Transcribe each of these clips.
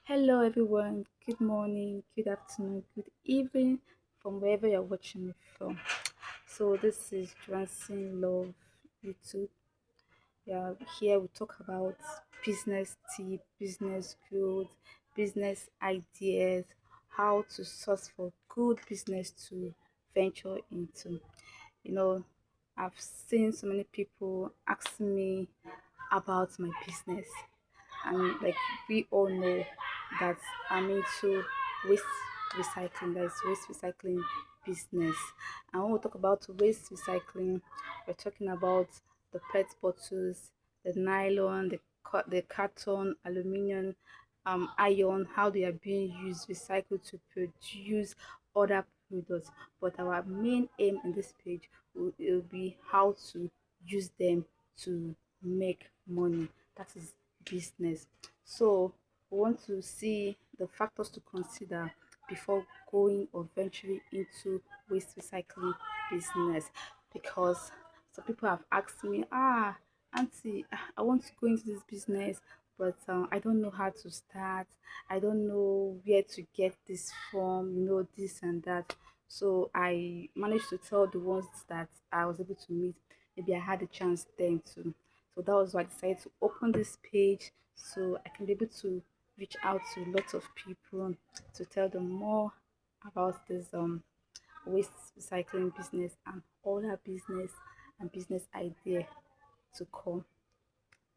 Hello, everyone. Good morning, good afternoon, good evening from wherever you're watching me from. So, this is Johnson Love YouTube. Yeah, here we talk about business tip, business growth, business ideas, how to source for good business to venture into. You know, I've seen so many people asking me about my business, and like we all know that I'm into waste recycling. That is waste recycling business. And when we talk about waste recycling, we're talking about the PET bottles, the nylon, the carton, aluminium, iron, how they are being used, recycled to produce other products. But our main aim in this page will be how to use them to make money. That is business. So we want to see the factors to consider before going or venturing into waste recycling business, because some people have asked me, auntie, I want to go into this business, but I don't know how to start. I don't know where to get this from, this and that. So I managed to tell the ones that I was able to meet. Maybe I had a chance then to. So that was why I decided to open this page so I can be able to reach out to lots of people to tell them more about this waste recycling business and other business and business idea to come.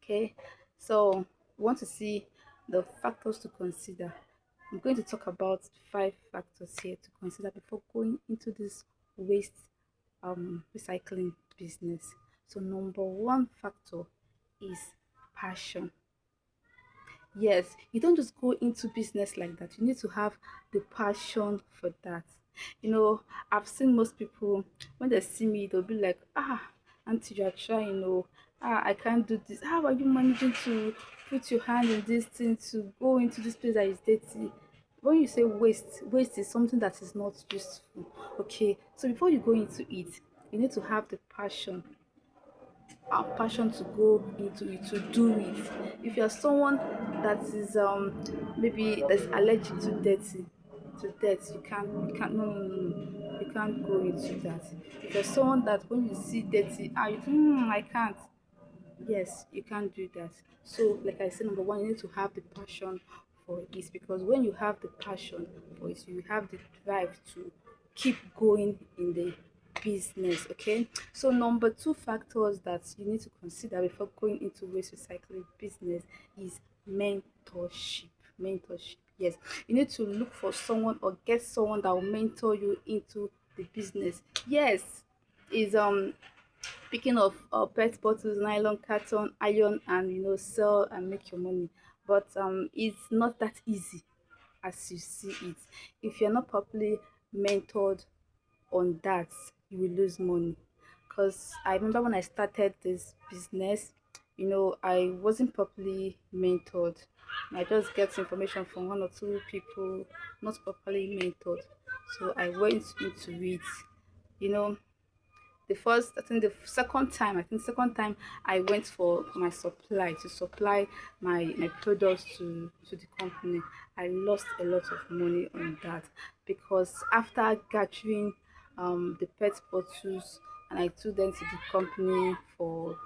Okay, so we want to see the factors to consider. I'm going to talk about 5 factors here to consider before going into this waste recycling business. So number one factor is passion. Yes, you don't just go into business like that. You need to have the passion for that. I've seen most people when they see me, they'll be like, auntie, you're trying, I can't do this. How are you managing to put your hand in this thing to go into this place that is dirty? When you say waste is something that is not useful. Okay, so before you go into it, you need to have the passion to go into it, to do it. If you're someone that is maybe that's allergic to dirt, you can't no, you can't go into that. If you're someone that when you see dirty, I can't. Yes, you can't do that. So, like I said, number one, you need to have the passion for it, because when you have the passion for it, you have the drive to keep going in the business. Okay, so number two factors that you need to consider before going into waste recycling business is mentorship. Mentorship, yes, you need to look for someone or get someone that will mentor you into the business. Yes, is picking of PET bottles, nylon carton, iron, and sell and make your money. But it's not that easy as you see it. If you're not properly mentored on that, you will lose money. Because I remember when I started this business, I wasn't properly mentored. I just get information from one or two people, not properly mentored. So I went into it. You know, the second time I went for my supply to supply my products to the company. I lost a lot of money on that, because after gathering the PET bottles, and I took them to the company for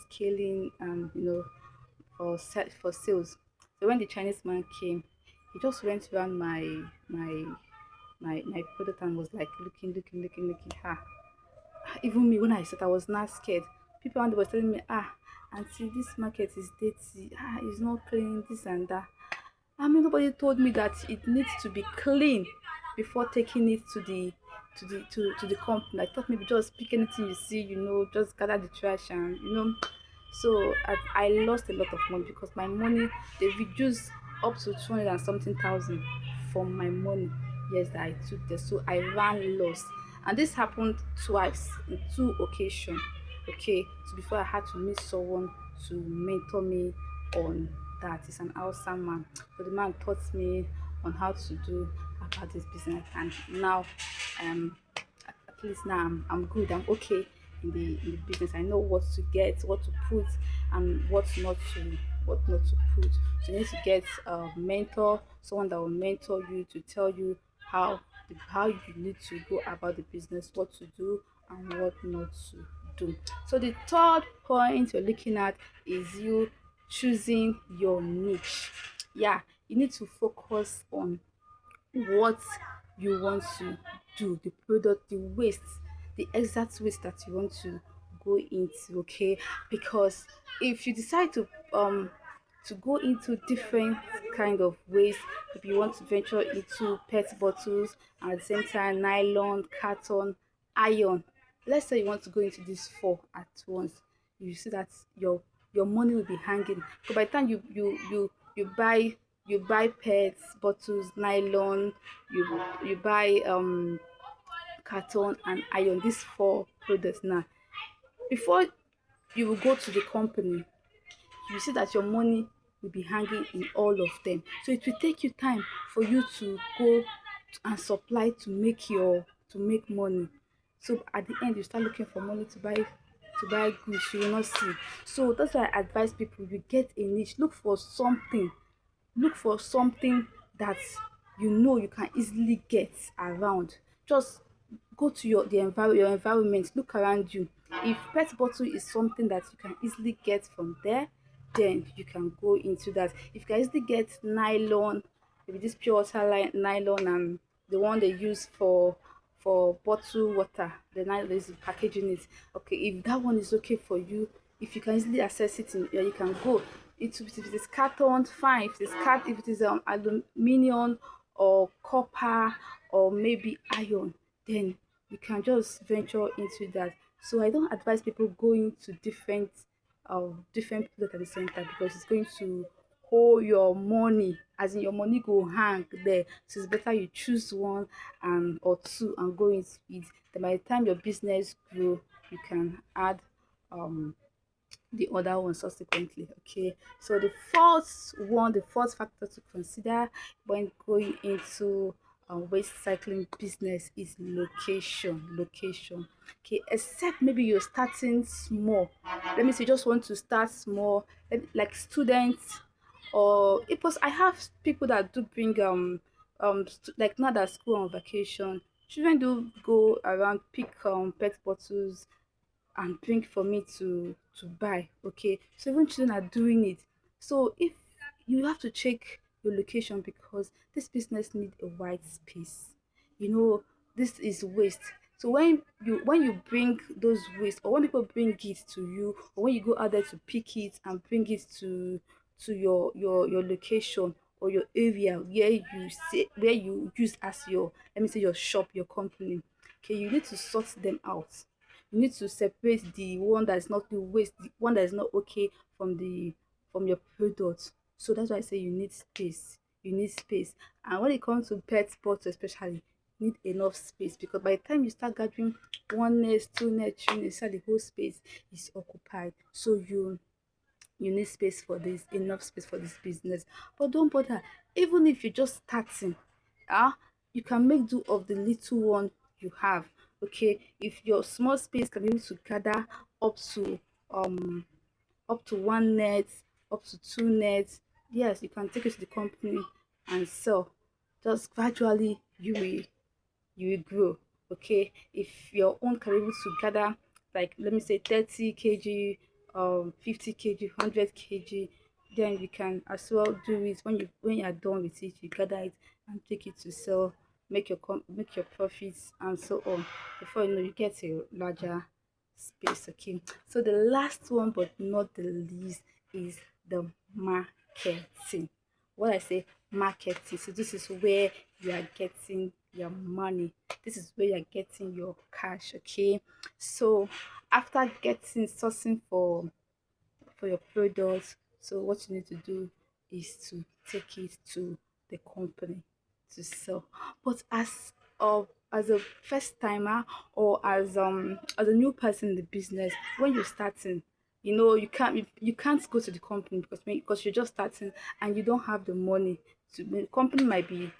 scaling, and for sales. So when the Chinese man came, he just went around my product and was like looking. Even me, when I said, I was not scared. People around was telling me, auntie, this market is dirty, it's not clean, this and that. I mean, nobody told me that it needs to be clean before taking it to the company. I thought maybe just pick anything you see, just gather the trash, and so I lost a lot of money, because my money, they reduced up to 200 and something thousand from my money. Yes, that I took there. So I ran loss. And this happened twice in two occasions. Okay. So before I had to meet someone to mentor me on that. It's an awesome man. But the man taught me on how to do about this business. And now at least now I'm good. I'm okay in the business. I know what to get, what to put, and what not to what not to put. So you need to get a mentor, someone that will mentor you to tell you how you need to go about the business, what to do and what not to do. So the third point you're looking at is you choosing your niche. Yeah, you need to focus on what you want to do, the product, the waste, the exact waste that you want to go into, okay? Because if you decide to go into different kind of waste, if you want to venture into pet bottles and at the same time nylon, carton, iron, let's say you want to go into these four at once, you see that your money will be hanging. So by the time you buy pets bottles, nylon, you buy carton and iron, these four products now, before you will go to the company, you see that your money will be hanging in all of them. So it will take you time for you to go and supply to make money. So at the end you start looking for money to buy goods you will not see. So that's why I advise people, you get a niche, look for something that you know you can easily get around. Just go to your environment, look around you. If pet bottle is something that you can easily get from there, then you can go into that. If you can easily get nylon, maybe this pure water nylon and the one they use for bottle water, the nylon is packaging it. Okay, if that one is okay for you, if you can easily access it in, you can go into it. If it is carton, fine. If it is aluminium or copper or maybe iron, then you can just venture into that. So I don't advise people going to different products at the same time, because it's going to hold your money, as in your money go hang there. So it's better you choose one and or two and go into it. Then by the time your business grow, you can add um the other one subsequently. Okay, so the fourth factor to consider when going into waste cycling business is location. Okay, except maybe you're starting small, let me say, just want to start small, like students, or because I have people that do bring like now that school on vacation, children do go around, pick pet bottles and bring for me to buy. Okay, so even children are doing it. So if you have to check your location, because this business need a wide space, you know, this is waste. So when you bring those waste, or when people bring it to you, or when you go out there to pick it and bring it to your location or your area where you use as your, let me say, your shop, your company, okay, you need to sort them out. You need to separate the one that is not the waste, the one that is not okay from your product. So that's why I say you need space. And when it comes to pet spots especially, you need enough space, because by the time you start gathering one nest, two nest, three nest, the whole space is occupied. So you need space for this, enough space for this business. But don't bother, even if you're just starting, you can make do of the little one you have. Okay, if your small space can be able to gather up to um one net, up to two nets, yes, you can take it to the company and sell. Just gradually you will grow. Okay, if your own can be able to gather, like, let me say, 30 kg, 50 kg, 100 kg, then you can as well do it. When you are done with it, you gather it and take it to sell, make your profits and so on. Before you know, you get a larger space. Okay, so the last one but not the least is the marketing. What I say, marketing, so this is where you are getting your money, this is where you're getting your cash. Okay, so after getting sourcing for your products, so what you need to do is to take it to the company to sell. But as a first timer, or as a new person in the business, when you're starting, you can't go to the company, because you're just starting and you don't have the money to. The company might be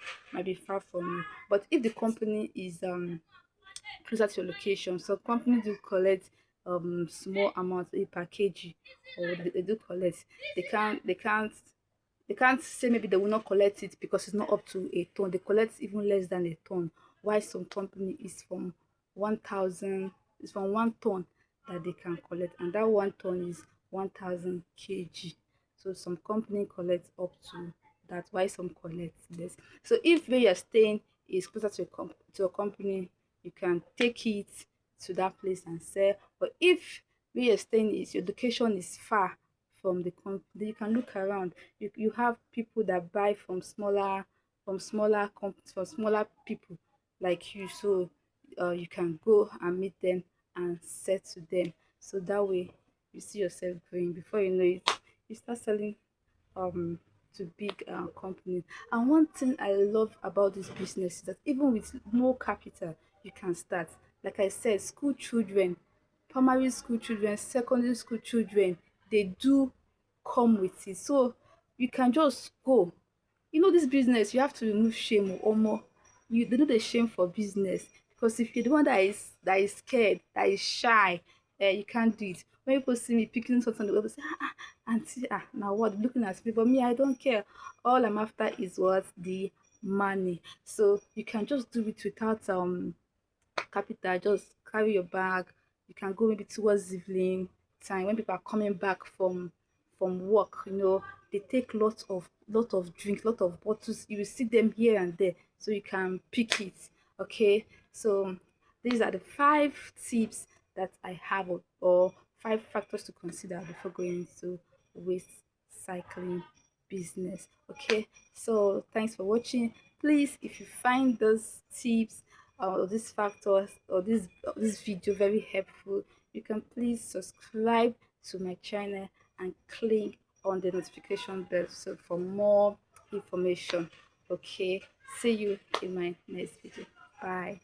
far from you, but if the company is closer to your location, so company do collect small amount per kg, or they do collect. They can't say maybe they will not collect it because it's not up to a ton. They collect even less than a ton. Why some company is from 1,000, it's from 1 ton that they can collect, and that 1 ton is 1,000 kg. So some company collect up to that, why some collect less. So if where you're staying is closer to a company, you can take it to that place and sell. But if where you're staying is your location is far from the company, you can look around. You have people that buy from smaller people like you. So you can go and meet them and sell to them. So that way you see yourself growing. Before you know it, you start selling um to big companies. And one thing I love about this business is that even with no capital, you can start. Like I said, school children, primary school children, secondary school children, they do come with it. So you can just go. This business, you have to remove shame. Or more, they do the shame for business, because if you're the one that is scared, that is shy, you can't do it. When people see me picking something, they will say, auntie, now what, looking at me? But me, I don't care. All I'm after is what? The money. So you can just do it without capital. Just carry your bag. You can go maybe towards evening time when people are coming back from work. They take lot of drinks, lot of bottles. You will see them here and there, so you can pick it. Okay, so these are the 5 tips that I have, or 5 factors to consider before going into waste cycling business. Okay, so thanks for watching. Please, if you find those tips or these factors or this video very helpful, you can please subscribe to my channel and click on the notification bell so for more information. Okay, see you in my next video. Bye.